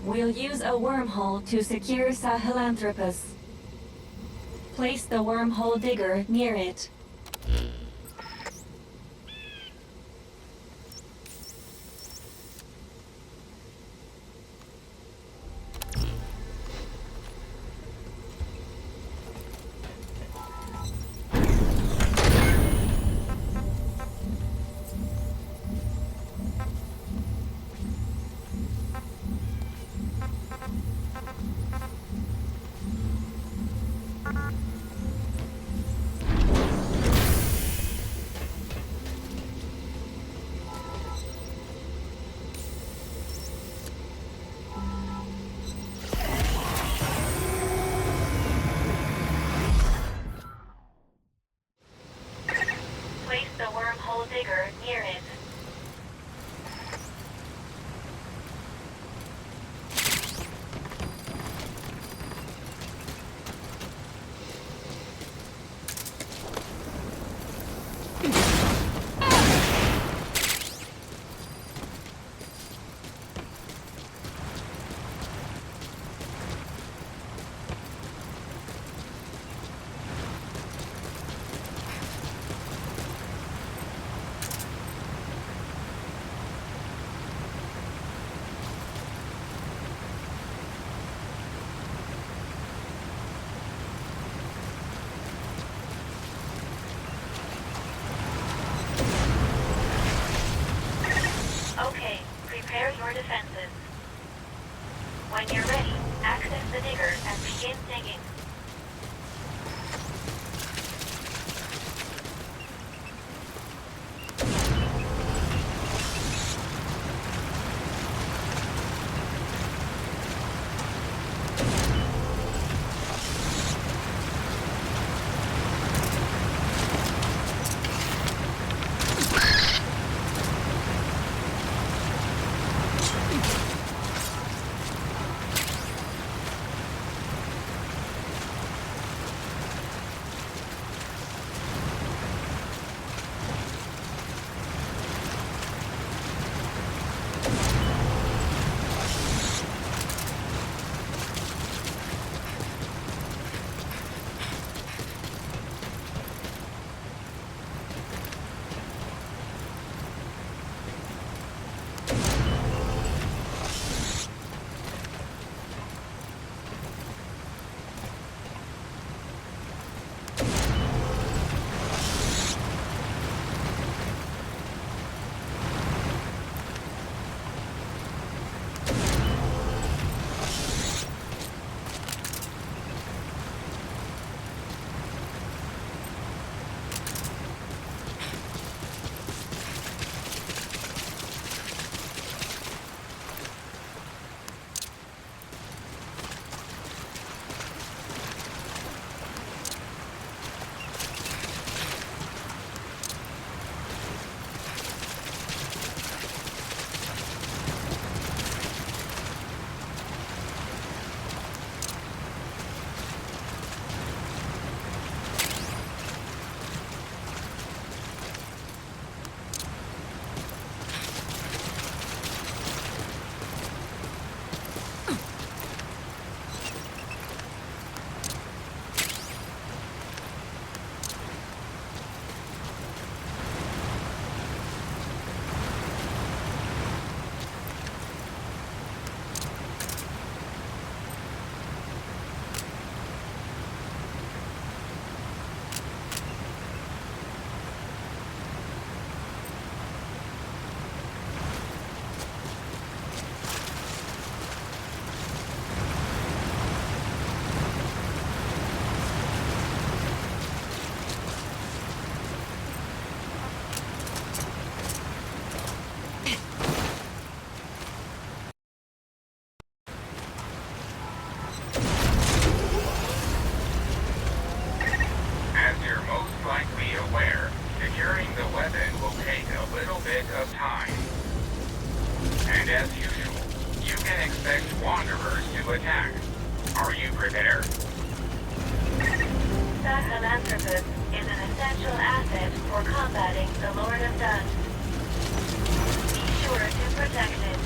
We'll use a wormhole to secure Sahelanthropus. Place the wormhole digger near it. Place the wormhole digger near it. Okay, prepare your defenses. When you're ready, access the digger and begin digging. And as usual, you can expect wanderers to attack. Are you prepared? Sahelanthropus is an essential asset for combating the Lord of Dust. Be sure to protect it.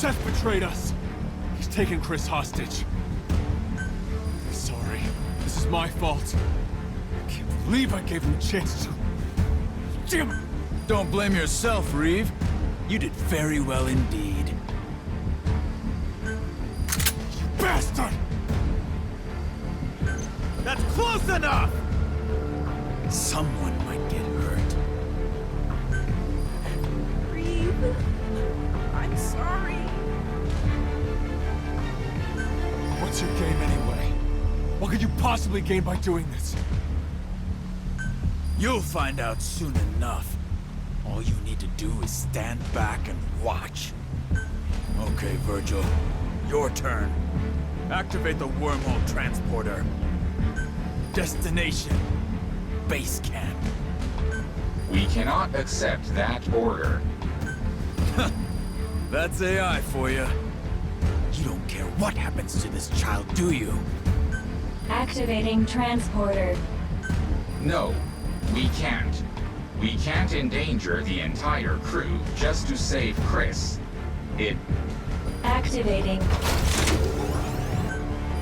Seth betrayed us. He's taken Chris hostage. I'm sorry. This is my fault. I can't believe I gave him a chance to... Damn it! Don't blame yourself, Reeve. You did very well indeed. Bastard! That's close enough! Someone might get hurt. Reeve, I'm sorry. What's your game anyway? What could you possibly gain by doing this? You'll find out soon enough. All you need to do is stand back and watch. Okay, Virgil. Your turn. Activate the wormhole transporter. Destination. Base camp. We cannot accept that order. That's AI for you. You don't care what happens to this child, do you? Activating transporter. No, we can't. We can't endanger the entire crew just to save Chris. Activating.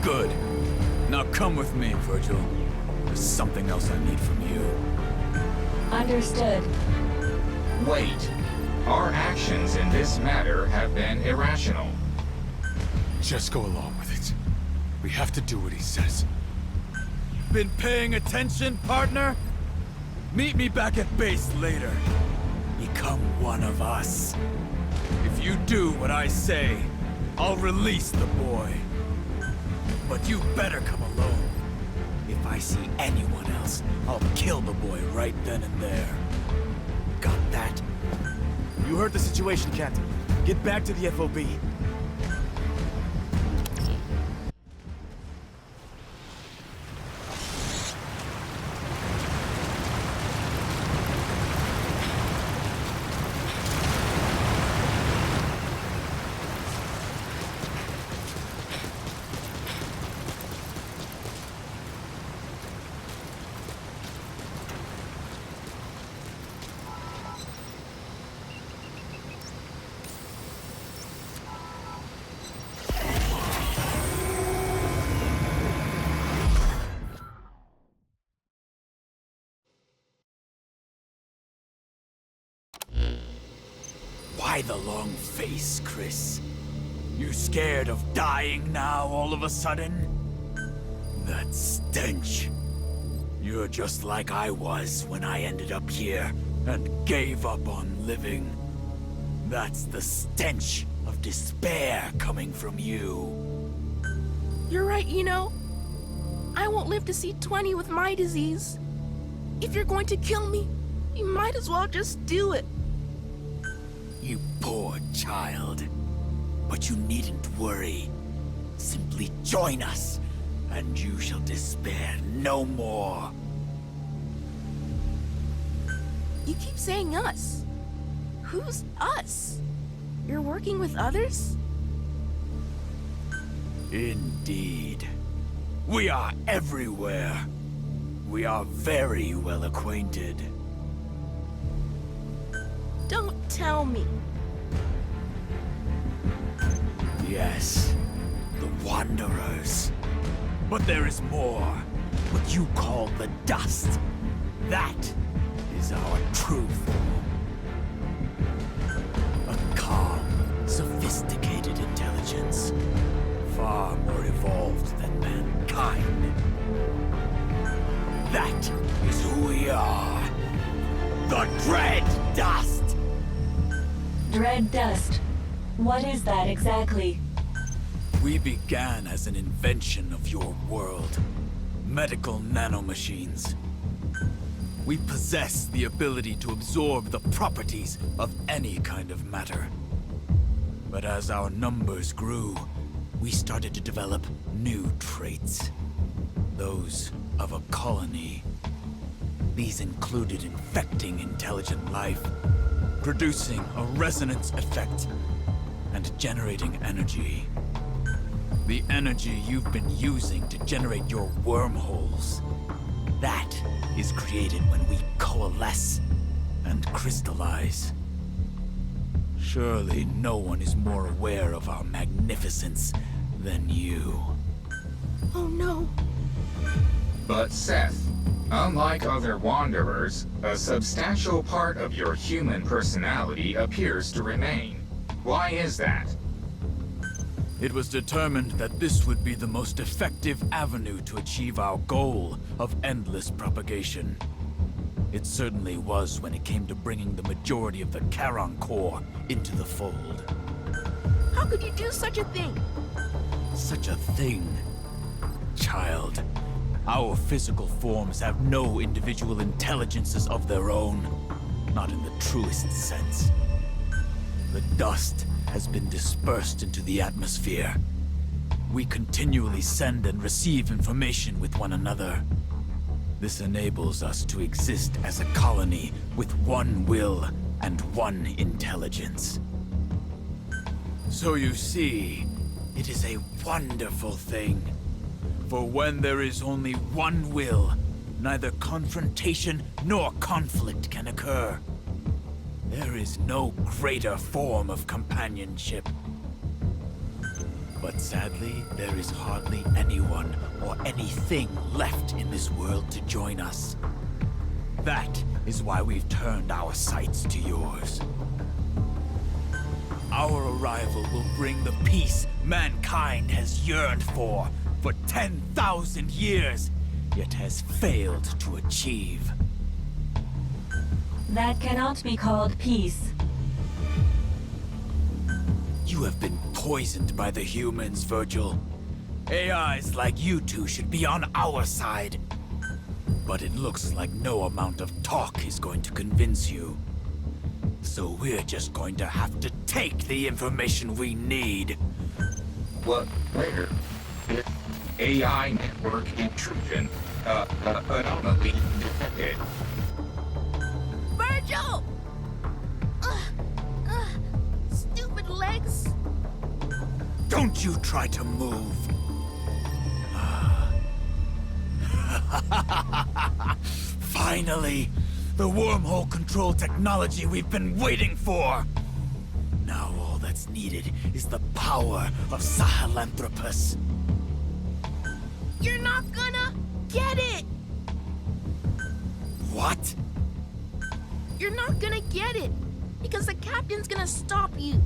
Good. Now come with me, Virgil. There's something else I need from you. Understood. Wait. Our actions in this matter have been irrational. Just go along with it. We have to do what he says. Been paying attention, partner? Meet me back at base later. Become one of us. If you do what I say, I'll release the boy. But you better come alone. If I see anyone else, I'll kill the boy right then and there. Got that? You heard the situation, Captain. Get back to the FOB. Why the long face, Chris? You scared of dying now all of a sudden? That stench. You're just like I was when I ended up here and gave up on living. That's the stench of despair coming from you. You're right, you know. I won't live to see 20 with my disease. If you're going to kill me, you might as well just do it. You poor child. But you needn't worry. Simply join us, and you shall despair no more. You keep saying us. Who's us? You're working with others? Indeed. We are everywhere. We are very well acquainted. Don't tell me. Yes, the Wanderers. But there is more. What you call the dust. That is our true form. A calm, sophisticated intelligence. Far more evolved than mankind. That is who we are. The Dread Dust! Dread dust. What is that exactly? We began as an invention of your world. Medical nanomachines. We possess the ability to absorb the properties of any kind of matter. But as our numbers grew, we started to develop new traits. Those of a colony. These included infecting intelligent life, producing a resonance effect, and generating energy. The energy you've been using to generate your wormholes. That is created when we coalesce and crystallize. Surely no one is more aware of our magnificence than you. Oh no. But Seth, unlike other wanderers, a substantial part of your human personality appears to remain. Why is that? It was determined that this would be the most effective avenue to achieve our goal of endless propagation. It certainly was when it came to bringing the majority of the Charon core into the fold. How could you do such a thing? Such a thing? Child, our physical forms have no individual intelligences of their own. Not in the truest sense. The dust has been dispersed into the atmosphere. We continually send and receive information with one another. This enables us to exist as a colony with one will and one intelligence. So you see, it is a wonderful thing. For when there is only one will, neither confrontation nor conflict can occur. There is no greater form of companionship. But sadly, there is hardly anyone or anything left in this world to join us. That is why we've turned our sights to yours. Our arrival will bring the peace mankind has yearned for 10,000 years, yet has failed to achieve. That cannot be called peace. You have been poisoned by the humans, Virgil. AIs like you two should be on our side. But it looks like no amount of talk is going to convince you. So we're just going to have to take the information we need. What? Where? It's AI network intrusion. Anomaly detected. Virgil! Stupid legs. Don't you try to move. Finally! The wormhole control technology we've been waiting for! Now all that's needed is the power of Sahelanthropus. You're not gonna get it! What? You're not gonna get it! Because the captain's gonna stop you!